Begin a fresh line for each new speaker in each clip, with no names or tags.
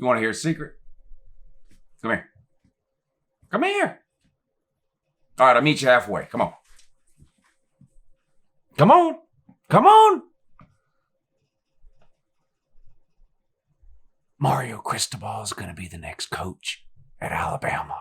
You want to hear a secret? Come here. Come here. All right, I'll meet you halfway. Come on. Come on. Come on. Mario Cristobal is going to be the next coach at Alabama.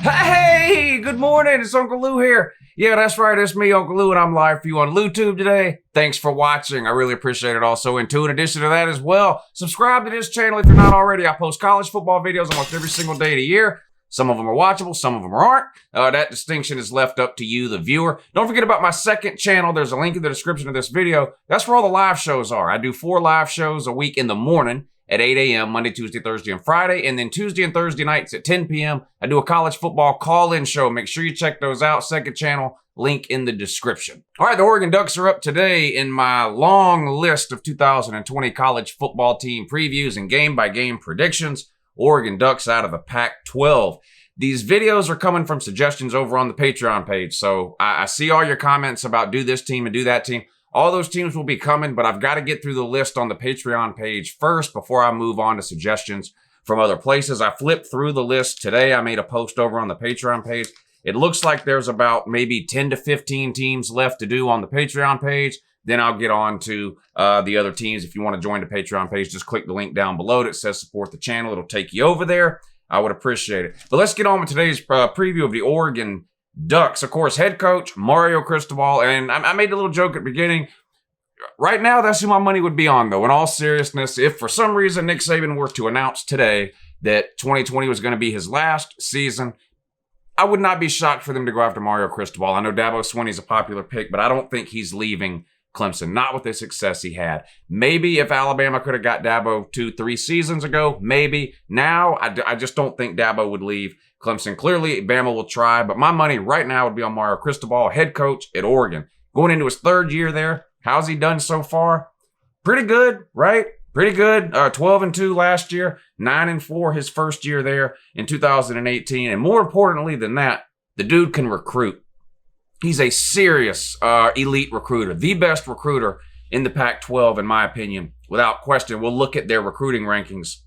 Hey, good morning. It's Uncle Lou here. Yeah, that's right. It's me, Uncle Lou, and I'm live for you on LouTube today. Thanks for watching. I really appreciate it. Also, in addition to that as well, subscribe to this channel if you're not already. I post college football videos almost every single day of the year. Some of them are watchable, some of them aren't. That distinction is left up to you, the viewer. Don't forget about my second channel. There's a link in the description of this video. That's where all the live shows are. I do 4 live shows a week in the morning at 8 a.m., Monday, Tuesday, Thursday, and Friday. And then Tuesday and Thursday nights at 10 p.m., I do a college football call-in show. Make sure you check those out. Second channel, link in the description. All right, the Oregon Ducks are up today in my long list of 2020 college football team previews and game-by-game predictions. Oregon Ducks out of the Pac-12. These videos are coming from suggestions over on the Patreon page. So I see all your comments about do this team and do that team. All those teams will be coming, but I've got to get through the list on the Patreon page first before I move on to suggestions from other places. I flipped through the list today. I made a post over on the Patreon page. It looks like there's about maybe 10 to 15 teams left to do on the Patreon page. Then I'll get on to the other teams. If you want to join the Patreon page, just click the link down below that says support the channel. It'll take you over there. I would appreciate it. But let's get on with today's preview of the Oregon Ducks. Of course, head coach Mario Cristobal. And I made a little joke at the beginning. Right now, that's who my money would be on, though. In all seriousness, if for some reason Nick Saban were to announce today that 2020 was going to be his last season, I would not be shocked for them to go after Mario Cristobal. I know Dabo Swinney's a popular pick, but I don't think he's leaving Clemson, not with the success he had. Maybe if Alabama could have got Dabo 2-3 seasons ago, maybe. Now, I just don't think Dabo would leave Clemson. Clearly, Bama will try, but my money right now would be on Mario Cristobal, head coach at Oregon. Going into his 3rd year there, how's he done so far? Pretty good, right? Pretty good. 12-2 last year, 9-4 his first year there in 2018. And more importantly than that, the dude can recruit. He's a serious elite recruiter, the best recruiter in the Pac-12, in my opinion, without question. We'll look at their recruiting rankings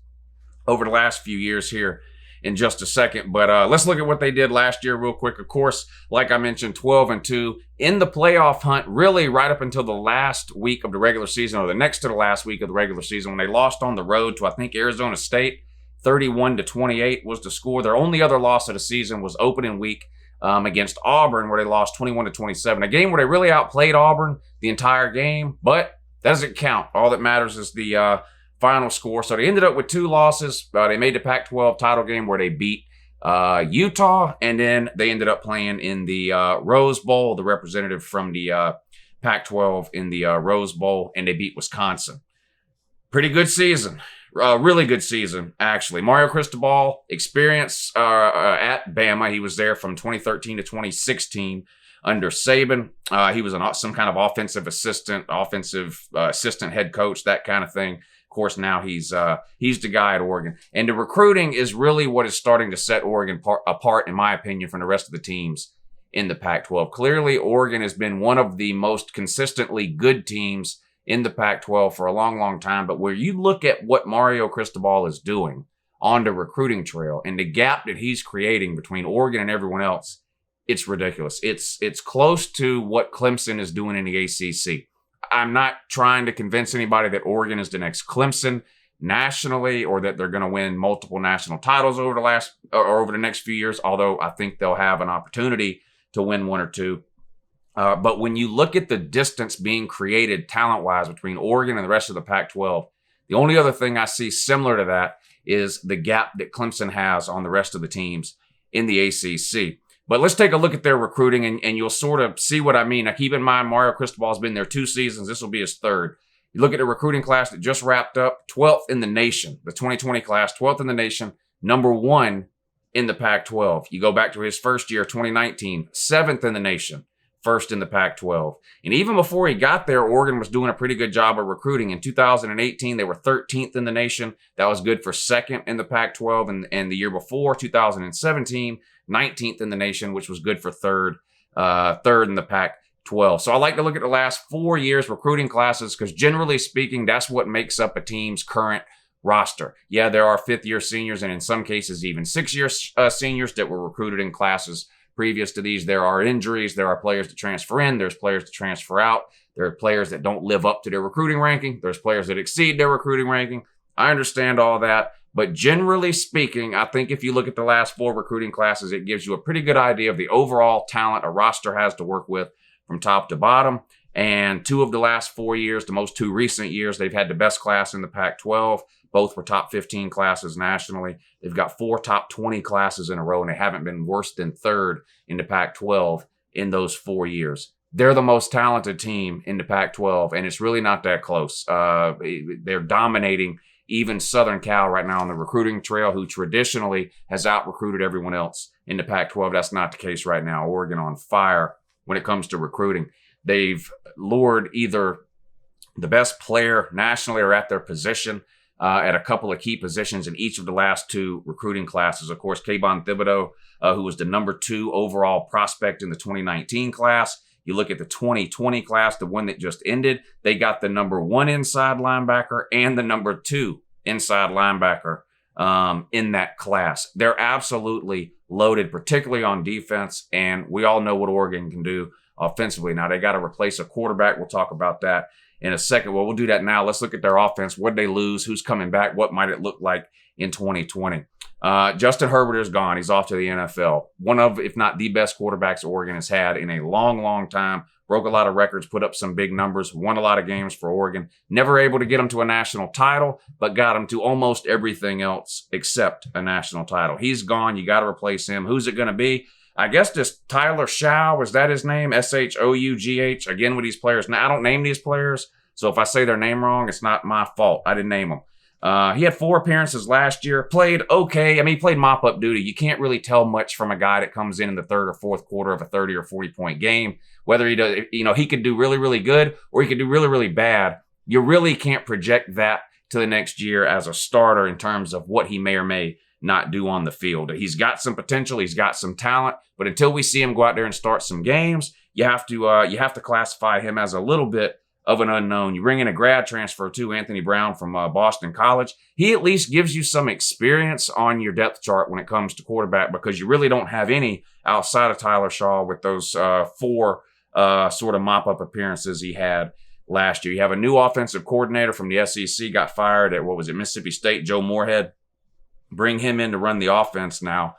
over the last few years here in just a second. But let's look at what they did last year real quick. Of course, like I mentioned, 12-2 in the playoff hunt, really right up until the last week of the regular season, or the next to the last week of the regular season, when they lost on the road to, I think, Arizona State. 31-28 was the score. Their only other loss of the season was opening week against Auburn, where they lost 21-27. A game where they really outplayed Auburn the entire game, but that doesn't count. All that matters is the final score. So they ended up with 2 losses. They made the Pac-12 title game where they beat Utah, and then they ended up playing in the Rose Bowl, the representative from the Pac-12 in the Rose Bowl, and they beat Wisconsin. Pretty good season. Really good season, actually. Mario Cristobal, experience at Bama. He was there from 2013 to 2016 under Saban. He was some kind of offensive assistant head coach, that kind of thing. Of course, now he's the guy at Oregon. And the recruiting is really what is starting to set Oregon apart, in my opinion, from the rest of the teams in the Pac-12. Clearly, Oregon has been one of the most consistently good teams in the Pac-12 for a long, long time. But where you look at what Mario Cristobal is doing on the recruiting trail and the gap that he's creating between Oregon and everyone else, it's ridiculous. It's close to what Clemson is doing in the ACC. I'm not trying to convince anybody that Oregon is the next Clemson nationally, or that they're going to win multiple national titles over the next few years, although I think they'll have an opportunity to win 1 or 2. But when you look at the distance being created talent-wise between Oregon and the rest of the Pac-12, the only other thing I see similar to that is the gap that Clemson has on the rest of the teams in the ACC. But let's take a look at their recruiting, and you'll sort of see what I mean. Now, keep in mind, Mario Cristobal has been there 2 seasons. This will be his 3rd. You look at the recruiting class that just wrapped up, 12th in the nation. The 2020 class, 12th in the nation, number 1 in the Pac-12. You go back to his first year, 2019, 7th in the nation. first in the Pac-12. And even before he got there, Oregon was doing a pretty good job of recruiting. In 2018, they were 13th in the nation. That was good for second in the Pac-12. And the year before, 2017, 19th in the nation, which was good for third in the Pac-12. So I like to look at the last 4 years recruiting classes because generally speaking, that's what makes up a team's current roster. Yeah, there are fifth-year seniors and in some cases even six-year seniors that were recruited in classes previous to these. There are injuries. There are players to transfer in. There's players to transfer out. There are players that don't live up to their recruiting ranking. There's players that exceed their recruiting ranking. I understand all that. But generally speaking, I think if you look at the last 4 recruiting classes, it gives you a pretty good idea of the overall talent a roster has to work with from top to bottom. And 2 of the last 4 years, the most 2 recent years, they've had the best class in the Pac-12. Both were top 15 classes nationally. They've got 4 top 20 classes in a row, and they haven't been worse than third in the Pac-12 in those 4 years. They're the most talented team in the Pac-12, and it's really not that close. They're dominating even Southern Cal right now on the recruiting trail, who traditionally has out-recruited everyone else in the Pac-12. That's not the case right now. Oregon on fire when it comes to recruiting. They've lured either the best player nationally or at their position at a couple of key positions in each of the last 2 recruiting classes. Of course, Kayvon Thibodeau, who was the number 2 overall prospect in the 2019 class. You look at the 2020 class, the one that just ended, they got the number 1 inside linebacker and the number 2 inside linebacker in that class. They're absolutely loaded, particularly on defense, and we all know what Oregon can do offensively. Now, they got to replace a quarterback. We'll talk about that in a second. Well, we'll do that now. Let's look at their offense. What did they lose? Who's coming back? What might it look like in 2020? Justin Herbert is gone. He's off to the NFL. One of, if not the best quarterbacks Oregon has had in a long, long time. Broke a lot of records, put up some big numbers, won a lot of games for Oregon. Never able to get them to a national title, but got them to almost everything else except a national title. He's gone. You got to replace him. Who's it going to be? I guess just Tyler Shough, is that his name? Shough. Again, with these players. Now, I don't name these players, so if I say their name wrong, it's not my fault. I didn't name them. He had 4 appearances last year, played okay. I mean, he played mop-up duty. You can't really tell much from a guy that comes in the third or fourth quarter of a 30 or 40-point game. Whether he does, he could do really, really good or he could do really, really bad. You really can't project that to the next year as a starter in terms of what he may or may not do on the field. He's got some potential. He's got some talent. But until we see him go out there and start some games, you have to classify him as a little bit of an unknown. You bring in a grad transfer too, Anthony Brown from Boston College. He at least gives you some experience on your depth chart when it comes to quarterback because you really don't have any outside of Tyler Shaw with those 4 sort of mop-up appearances he had last year. You have a new offensive coordinator from the SEC, got fired at, Mississippi State, Joe Moorhead. Bring him in to run the offense now.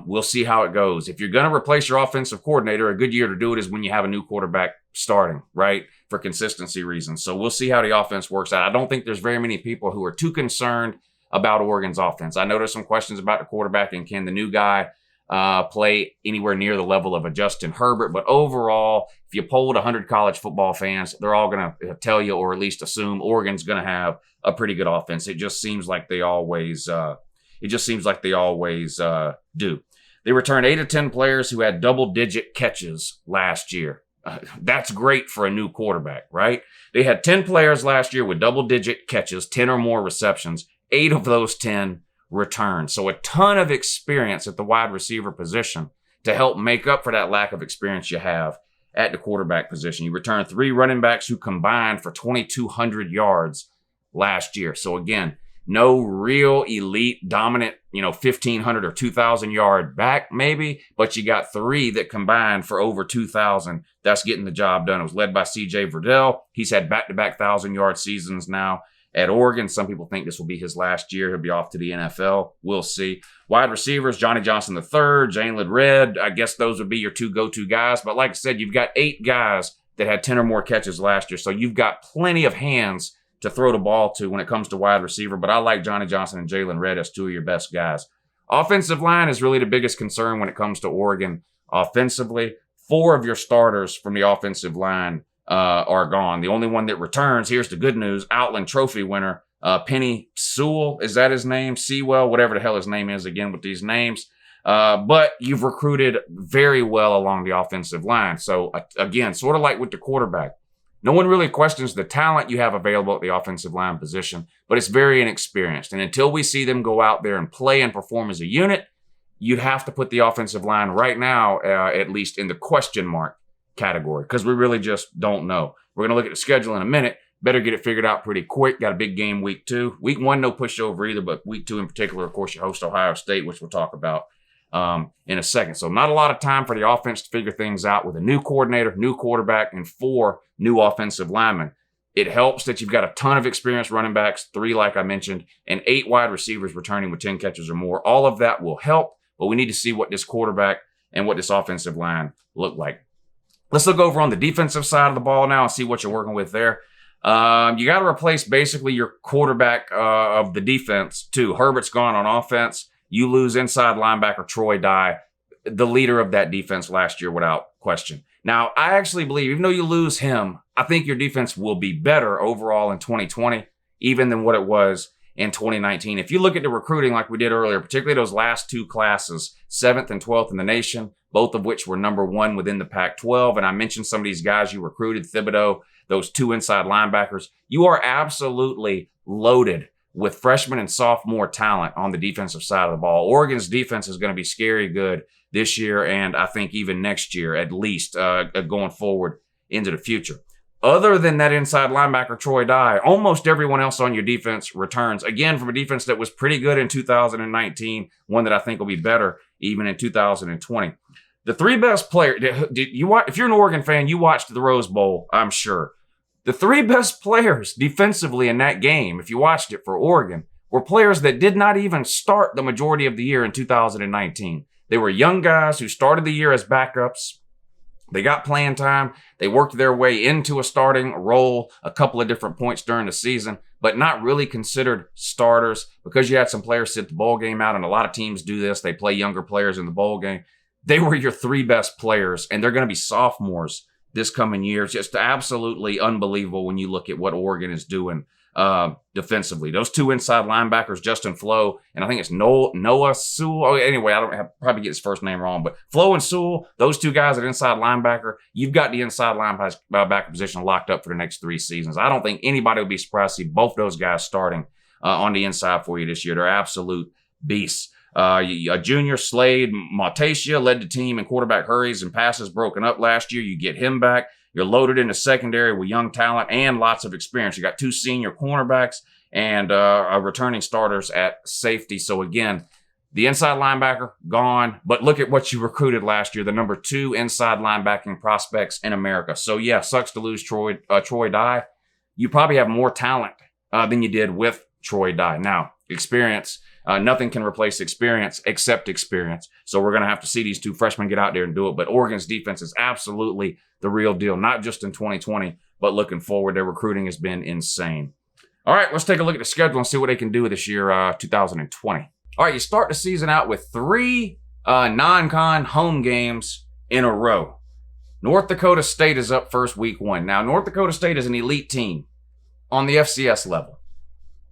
We'll see how it goes. If you're going to replace your offensive coordinator, a good year to do it is when you have a new quarterback starting, right, for consistency reasons. So we'll see how the offense works out. I don't think there's very many people who are too concerned about Oregon's offense. I know there's some questions about the quarterback and can the new guy play anywhere near the level of a Justin Herbert. But overall, if you polled 100 college football fans, they're all going to tell you or at least assume Oregon's going to have a pretty good offense. It just seems like they always do. They returned 8 of 10 players who had double-digit catches last year. That's great for a new quarterback, right? They had 10 players last year with double-digit catches, 10 or more receptions. 8 of those 10 returned. So a ton of experience at the wide receiver position to help make up for that lack of experience you have at the quarterback position. You returned 3 running backs who combined for 2,200 yards last year. So again, no real elite dominant, 1,500 or 2,000 yard back maybe, but you got 3 that combined for over 2,000. That's getting the job done. It was led by C.J. Verdell. He's had back-to-back 1,000-yard seasons now at Oregon. Some people think this will be his last year. He'll be off to the NFL. We'll see. Wide receivers, Johnny Johnson III, Jalen Redd. I guess those would be your 2 go-to guys. But like I said, you've got 8 guys that had 10 or more catches last year. So you've got plenty of hands to throw the ball to when it comes to wide receiver, but I like Johnny Johnson and Jalen Redd as 2 of your best guys. Offensive line is really the biggest concern when it comes to Oregon offensively. 4 of your starters from the offensive line are gone. The only one that returns, here's the good news, Outland Trophy winner, Penny Sewell, is that his name? Sewell, whatever the hell his name is again with these names. But you've recruited very well along the offensive line. So again, sort of like with the quarterback, no one really questions the talent you have available at the offensive line position, but it's very inexperienced. And until we see them go out there and play and perform as a unit, you'd have to put the offensive line right now, at least in the question mark category, because we really just don't know. We're going to look at the schedule in a minute. Better get it figured out pretty quick. Got a big game week 2. Week 1, no pushover either, but week 2 in particular, of course, you host Ohio State, which we'll talk about in a second. So not a lot of time for the offense to figure things out with a new coordinator, new quarterback, and 4 new offensive linemen. It helps that you've got a ton of experienced running backs, 3 like I mentioned, and 8 wide receivers returning with 10 catches or more. All of that will help, but we need to see what this quarterback and what this offensive line look like. Let's look over on the defensive side of the ball now and see what you're working with there. You got to replace basically your quarterback of the defense too. Herbert's gone on offense. You lose inside linebacker Troy Dye, the leader of that defense last year without question. Now, I actually believe, even though you lose him, I think your defense will be better overall in 2020, even than what it was in 2019. If you look at the recruiting like we did earlier, particularly those last 2 classes, 7th and 12th in the nation, both of which were number 1 within the Pac-12. And I mentioned some of these guys you recruited, Thibodeau, those 2 inside linebackers. You are absolutely loaded with freshman and sophomore talent on the defensive side of the ball. Oregon's defense is going to be scary good this year, and I think even next year, at least going forward into the future. Other than that inside linebacker, Troy Dye, almost everyone else on your defense returns, again, from a defense that was pretty good in 2019, one that I think will be better even in 2020. The 3 best players, if you're an Oregon fan, you watched the Rose Bowl, I'm sure. The 3 best players defensively in that game, if you watched it for Oregon, were players that did not even start the majority of the year in 2019. They were young guys who started the year as backups. They got playing time. They worked their way into a starting role a couple of different points during the season, but not really considered starters because you had some players sit the bowl game out, and a lot of teams do this. They play younger players in the bowl game. They were your 3 best players, and they're going to be sophomores this coming year. It's just absolutely unbelievable when you look at what Oregon is doing defensively. Those 2 inside linebackers, Justin Flo, and I think it's Noah Sewell. Oh, anyway, probably get his first name wrong, but Flo and Sewell, those 2 guys at inside linebacker, you've got the inside linebacker position locked up for the next 3 seasons. I don't think anybody would be surprised to see both those guys starting on the inside for you this year. They're absolute beasts. A junior, Slade Mautasia, led the team in quarterback hurries and passes broken up last year. You get him back. You're loaded in the secondary with young talent and lots of experience. You got 2 senior cornerbacks and returning starters at safety. So again, the inside linebacker, gone. But look at what you recruited last year, the number 2 inside linebacking prospects in America. So yeah, sucks to lose Troy Dye. You probably have more talent than you did with Troy Dye. Now, experience. Nothing can replace experience except experience. So we're going to have to see these 2 freshmen get out there and do it. But Oregon's defense is absolutely the real deal, not just in 2020, but looking forward. Their recruiting has been insane. All right, let's take a look at the schedule and see what they can do this year, 2020. All right, you start the season out with 3 non-con home games in a row. North Dakota State is up first week 1. Now, North Dakota State is an elite team on the FCS level.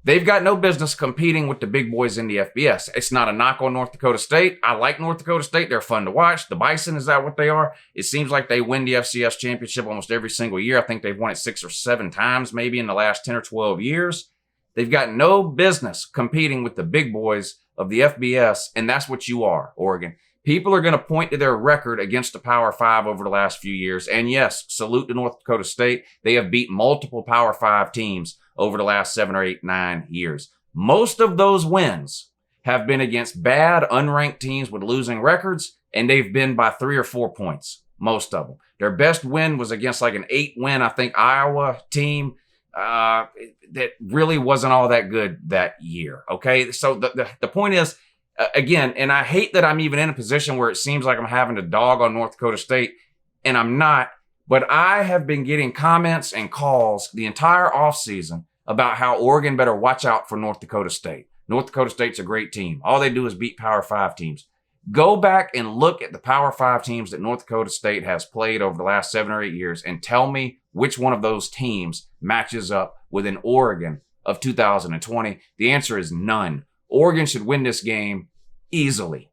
They've got no business competing with the big boys in the FBS. It's not a knock on North Dakota State. I like North Dakota State. They're fun to watch. The Bison, is that what they are? It seems like they win the FCS championship almost every single year. I think they've won it 6 or 7 times maybe in the last 10 or 12 years. They've got no business competing with the big boys of the FBS, and that's what you are, Oregon. People are going to point to their record against the Power 5 over the last few years. And yes, salute to North Dakota State. They have beat multiple Power 5 teams over the last 7 or 8, 9 years. Most of those wins have been against bad, unranked teams with losing records, and they've been by 3 or 4 points, most of them. Their best win was against like an 8-win, I think, Iowa team that really wasn't all that good that year, okay? So the point is, again, and I hate that I'm even in a position where it seems like I'm having to dog on North Dakota State, and I'm not. But I have been getting comments and calls the entire offseason about how Oregon better watch out for North Dakota State. North Dakota State's a great team. All they do is beat Power 5 teams. Go back and look at the Power 5 teams that North Dakota State has played over the last 7 or 8 years and tell me which one of those teams matches up with an Oregon of 2020. The answer is none. Oregon should win this game easily.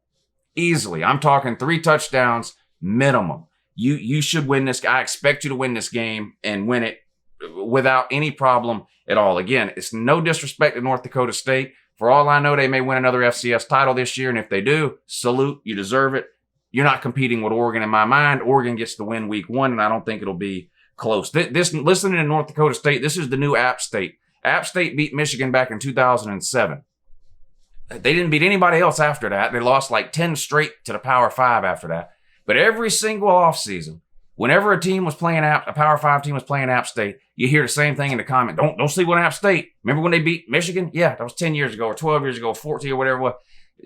Easily. I'm talking 3 touchdowns minimum. You should win this. I expect you to win this game and win it without any problem at all. Again, it's no disrespect to North Dakota State. For all I know, they may win another FCS title this year, and if they do, salute. You deserve it. You're not competing with Oregon in my mind. Oregon gets the win week 1, and I don't think it'll be close. Listening to North Dakota State, this is the new App State. App State beat Michigan back in 2007. They didn't beat anybody else after that. They lost like 10 straight to the Power 5 after that. But every single offseason, whenever a team was playing a Power 5 team was playing App State, you hear the same thing in the comment. Don't sleep on App State. Remember when they beat Michigan? Yeah, that was 10 years ago or 12 years ago, or 14 or whatever it was.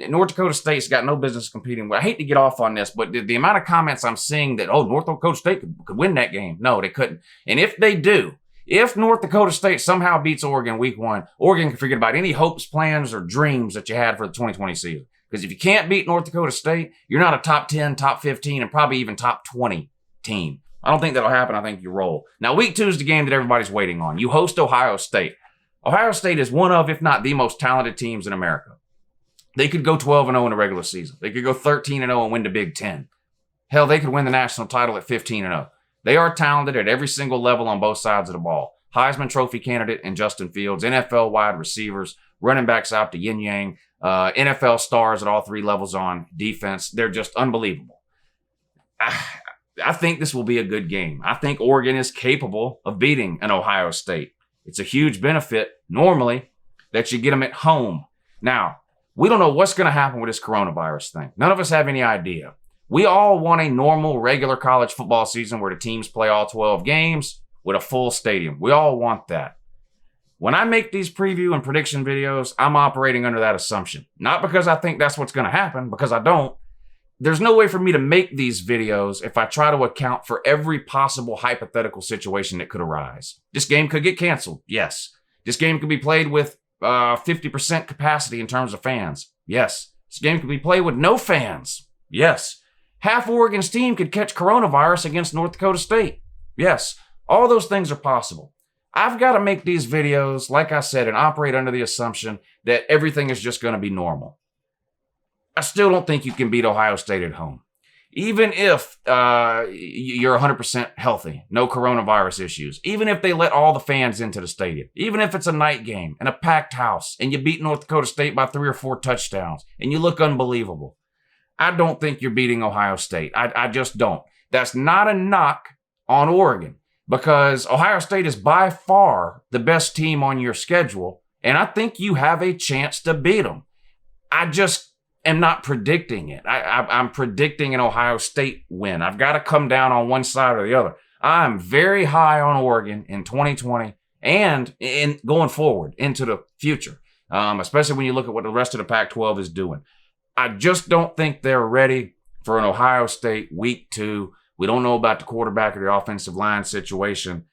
North Dakota State's got no business competing. I hate to get off on this, but the amount of comments I'm seeing that, North Dakota State could win that game. No, they couldn't. And if they do, if North Dakota State somehow beats Oregon week 1, Oregon can forget about any hopes, plans, or dreams that you had for the 2020 season. Because if you can't beat North Dakota State, you're not a top 10, top 15, and probably even top 20 team. I don't think that'll happen. I think you roll. Now, week 2 is the game that everybody's waiting on. You host Ohio State. Ohio State is one of, if not the most talented teams in America. They could go 12-0 in the regular season. They could go 13-0 and win the Big Ten. Hell, they could win the national title at 15-0. They are talented at every single level on both sides of the ball. Heisman Trophy candidate in Justin Fields, NFL wide receivers, running backs out to Yin Yang, NFL stars at all 3 levels on defense. They're just unbelievable. I think this will be a good game. I think Oregon is capable of beating an Ohio State. It's a huge benefit, normally, that you get them at home. Now, we don't know what's going to happen with this coronavirus thing. None of us have any idea. We all want a normal, regular college football season where the teams play all 12 games with a full stadium. We all want that. When I make these preview and prediction videos, I'm operating under that assumption. Not because I think that's what's going to happen, because I don't. There's no way for me to make these videos if I try to account for every possible hypothetical situation that could arise. This game could get canceled. Yes. This game could be played with 50% capacity in terms of fans. Yes. This game could be played with no fans. Yes. Half Oregon's team could catch coronavirus against North Dakota State. Yes. All those things are possible. I've got to make these videos, like I said, and operate under the assumption that everything is just going to be normal. I still don't think you can beat Ohio State at home. Even if you're 100% healthy, no coronavirus issues, even if they let all the fans into the stadium, even if it's a night game and a packed house and you beat North Dakota State by 3 or 4 touchdowns and you look unbelievable, I don't think you're beating Ohio State. I just don't. That's not a knock on Oregon, because Ohio State is by far the best team on your schedule, and I think you have a chance to beat them. I just am not predicting it. I'm predicting an Ohio State win. I've got to come down on one side or the other. I'm very high on Oregon in 2020 and in going forward into the future, especially when you look at what the rest of the Pac-12 is doing. I just don't think they're ready for an Ohio State week 2. We don't know about the quarterback or the offensive line situation.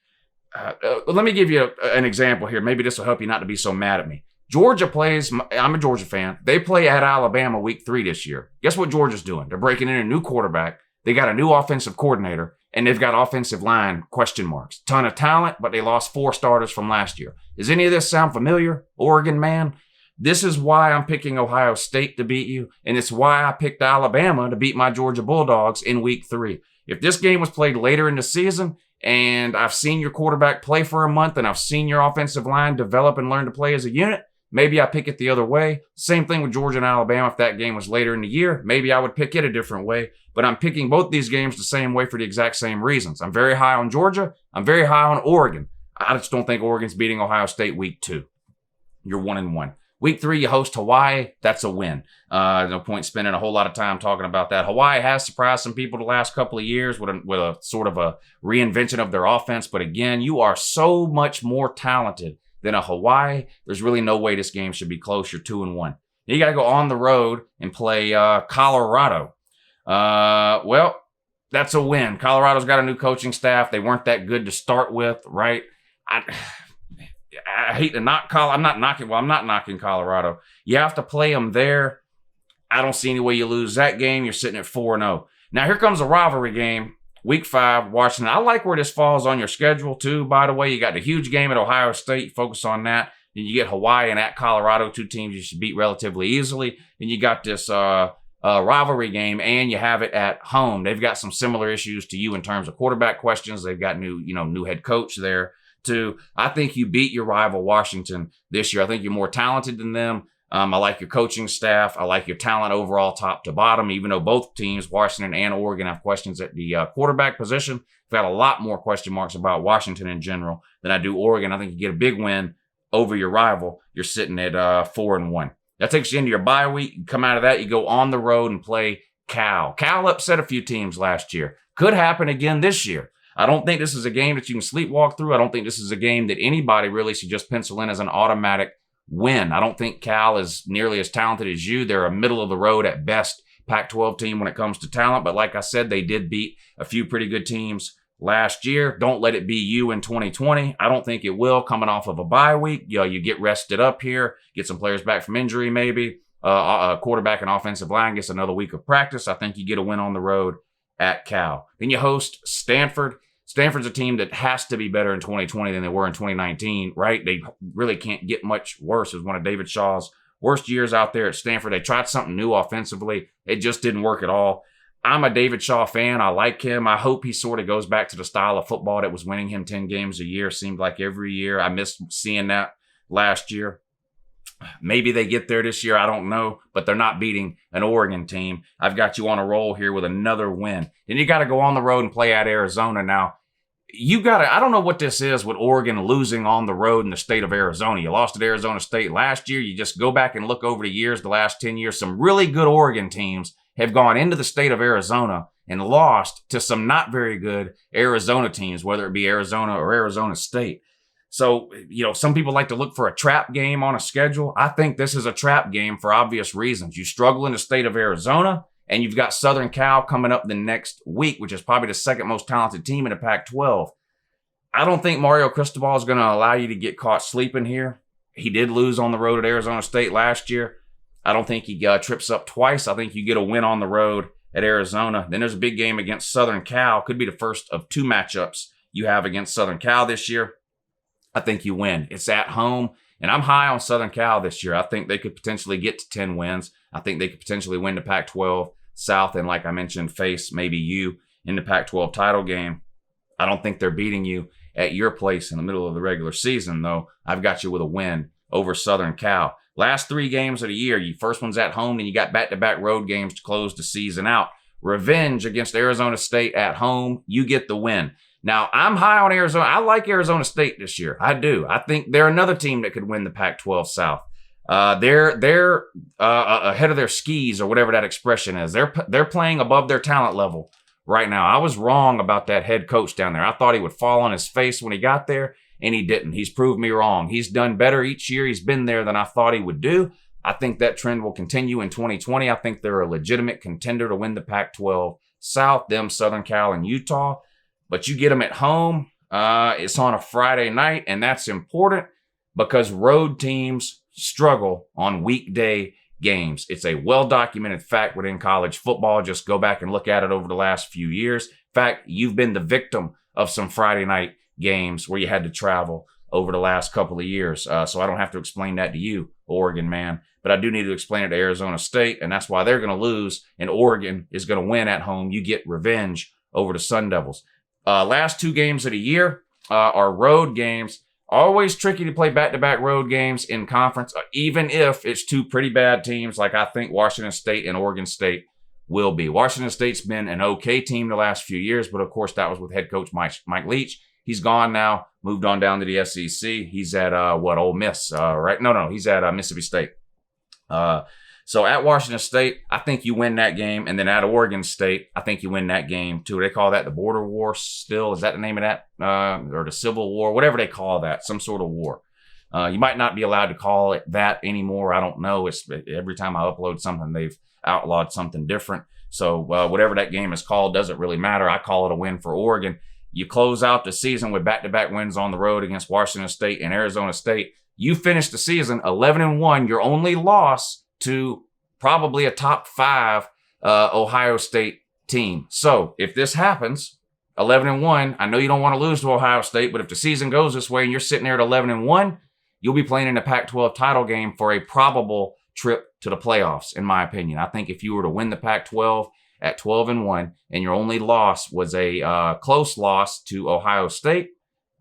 Let me give you an example here. Maybe this will help you not to be so mad at me. Georgia plays, I'm a Georgia fan. They play at Alabama week 3 this year. Guess what Georgia's doing? They're breaking in a new quarterback. They got a new offensive coordinator, and they've got offensive line question marks. Ton of talent, but they lost 4 starters from last year. Does any of this sound familiar, Oregon man? This is why I'm picking Ohio State to beat you, and it's why I picked Alabama to beat my Georgia Bulldogs in week 3. If this game was played later in the season, and I've seen your quarterback play for a month, and I've seen your offensive line develop and learn to play as a unit, maybe I pick it the other way. Same thing with Georgia and Alabama. If that game was later in the year, maybe I would pick it a different way. But I'm picking both these games the same way for the exact same reasons. I'm very high on Georgia. I'm very high on Oregon. I just don't think Oregon's beating Ohio State week 2. You're 1-1. Week 3, you host Hawaii. That's a win. No point spending a whole lot of time talking about that. Hawaii has surprised some people the last couple of years with a sort of a reinvention of their offense. But again, you are so much more talented than a Hawaii. There's really no way this game should be close. You're 2-1. You got to go on the road and play Colorado. Well, that's a win. Colorado's got a new coaching staff. They weren't that good to start with, right? I hate to knock I'm not knocking Colorado. You have to play them there. I don't see any way you lose that game. You're sitting at 4-0. Now, here comes a rivalry game. Week 5, Washington. I like where this falls on your schedule, too, by the way. You got the huge game at Ohio State. Focus on that. Then you get Hawaii and at Colorado, 2 teams you should beat relatively easily. Then you got this rivalry game, and you have it at home. They've got some similar issues to you in terms of quarterback questions. They've got new head coach there too. I think you beat your rival Washington this year. I think you're more talented than them. I like your coaching staff. I like your talent overall, top to bottom, even though both teams, Washington and Oregon, have questions at the quarterback position. I've got a lot more question marks about Washington in general than I do Oregon. I think you get a big win over your rival. You're sitting at 4-1. That takes you into your bye week. You come out of that, you go on the road and play Cal. Cal upset a few teams last year. Could happen again this year. I don't think this is a game that you can sleepwalk through. I don't think this is a game that anybody really should just pencil in as an automatic win. I don't think Cal is nearly as talented as you. They're a middle of the road at best Pac-12 team when it comes to talent. But like I said, they did beat a few pretty good teams last year. Don't let it be you in 2020. I don't think it will, coming off of a bye week. You get rested up here, get some players back from injury maybe. A quarterback and offensive line gets another week of practice. I think you get a win on the road at Cal. Then you host Stanford. Stanford's a team that has to be better in 2020 than they were in 2019, right? They really can't get much worse. It was one of David Shaw's worst years out there at Stanford. They tried something new offensively. It just didn't work at all. I'm a David Shaw fan. I like him. I hope he sort of goes back to the style of football that was winning him 10 games a year. Seemed like every year. I missed seeing that last year. Maybe they get there this year. I don't know, but they're not beating an Oregon team. I've got you on a roll here with another win. Then you got to go on the road and play at Arizona. Now, I don't know what this is with Oregon losing on the road in the state of Arizona. You lost at Arizona State last year. You just go back and look over the years, the last 10 years, some really good Oregon teams have gone into the state of Arizona and lost to some not very good Arizona teams, whether it be Arizona or Arizona State. So, some people like to look for a trap game on a schedule. I think this is a trap game for obvious reasons. You struggle in the state of Arizona, and you've got Southern Cal coming up the next week, which is probably the second most talented team in the Pac-12. I don't think Mario Cristobal is going to allow you to get caught sleeping here. He did lose on the road at Arizona State last year. I don't think he trips up twice. I think you get a win on the road at Arizona. Then there's a big game against Southern Cal. Could be the first of two matchups you have against Southern Cal this year. I think you win. It's at home, and I'm high on Southern Cal this year. I think they could potentially get to 10 wins. I think they could potentially win the Pac-12 South and, like I mentioned, face maybe you in the Pac-12 title game. I don't think they're beating you at your place in the middle of the regular season, though. I've got you with a win over Southern Cal. Last three games of the year, your first one's at home, and you got back-to-back road games to close the season out. Revenge against Arizona State at home. You get the win. Now, I'm high on Arizona. I like Arizona State this year. I do. I think they're another team that could win the Pac-12 South. They're ahead of their skis, or whatever that expression is. They're playing above their talent level right now. I was wrong about that head coach down there. I thought he would fall on his face when he got there, and he didn't. He's proved me wrong. He's done better each year he's been there than I thought he would do. I think that trend will continue in 2020. I think they're a legitimate contender to win the Pac-12 South, them, Southern Cal, and Utah. But you get them at home. It's on a Friday night, and that's important because road teams struggle on weekday games. It's a well-documented fact within college football. Just go back and look at it over the last few years. In fact, you've been the victim of some Friday night games where you had to travel over the last couple of years. So I don't have to explain that to you, Oregon man. But I do need to explain it to Arizona State, and that's why they're going to lose, and Oregon is going to win at home. You get revenge over the Sun Devils. Last two games of the year are road games. Always tricky to play back-to-back road games in conference, even if it's two pretty bad teams like I think Washington State and Oregon State will be. Washington State's been an okay team the last few years, but of course that was with head coach Mike Leach. He's gone now, moved on down to the SEC. He's at, Ole Miss, right? No, he's at Mississippi State. So at Washington State, I think you win that game. And then at Oregon State, I think you win that game too. They call that the border war still. Is that the name of that? Or the Civil War, whatever they call that, some sort of war. You might not be allowed to call it that anymore. I don't know. It's every time I upload something, they've outlawed something different. So whatever that game is called doesn't really matter. I call it a win for Oregon. You close out the season with back-to-back wins on the road against Washington State and Arizona State. You finish the season 11-1. Your only loss to probably a top 5 Ohio State team. So if this happens, 11-1, I know you don't want to lose to Ohio State, but if the season goes this way and you're sitting there at 11-1, you'll be playing in the Pac-12 title game for a probable trip to the playoffs, in my opinion. I think if you were to win the Pac-12 at 12-1 and your only loss was a close loss to Ohio State,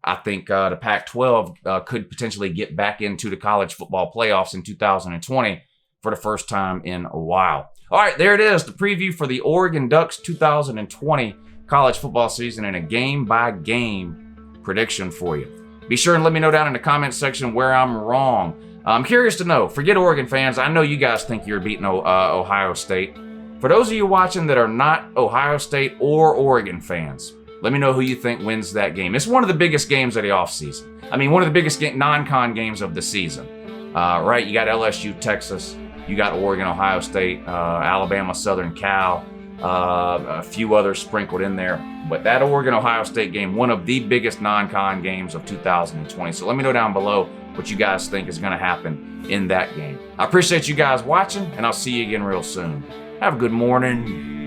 I think the Pac-12 could potentially get back into the college football playoffs in 2020 for the first time in a while. All right, there it is, the preview for the Oregon Ducks 2020 college football season and a game-by-game prediction for you. Be sure and let me know down in the comments section where I'm wrong. I'm curious to know, forget Oregon fans, I know you guys think you're beating Ohio State. For those of you watching that are not Ohio State or Oregon fans, let me know who you think wins that game. It's one of the biggest games of the offseason. I mean, one of the biggest non-con games of the season. Right? You got LSU, Texas. You got Oregon, Ohio State, Alabama, Southern Cal, a few others sprinkled in there. But that Oregon-Ohio State game, one of the biggest non-con games of 2020. So let me know down below what you guys think is going to happen in that game. I appreciate you guys watching, and I'll see you again real soon. Have a good morning.